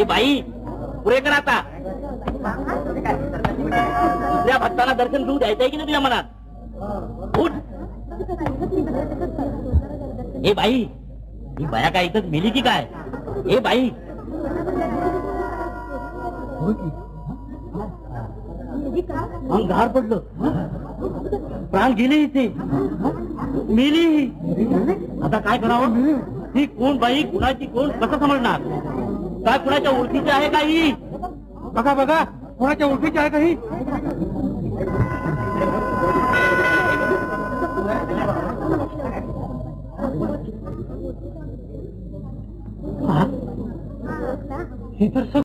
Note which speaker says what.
Speaker 1: हे बाई पुरे कर आता. दुसऱ्या भक्ताला दर्शन घेऊ द्यायचंय की नाही तुझ्या मनात? उठ. हे बाई, ही बाया काय इथंच मेली की काय? हे बाई, अंगार पडलं, प्राण गेले इथे, मेली. आता काय करावं? ही कोण बाई, कुणाची कोण, कसं समजणार? काय कुणाच्या ओळखीची आहे का ही? बघा बघा, कुणाच्या ओळखीची आहे का ही? हे तर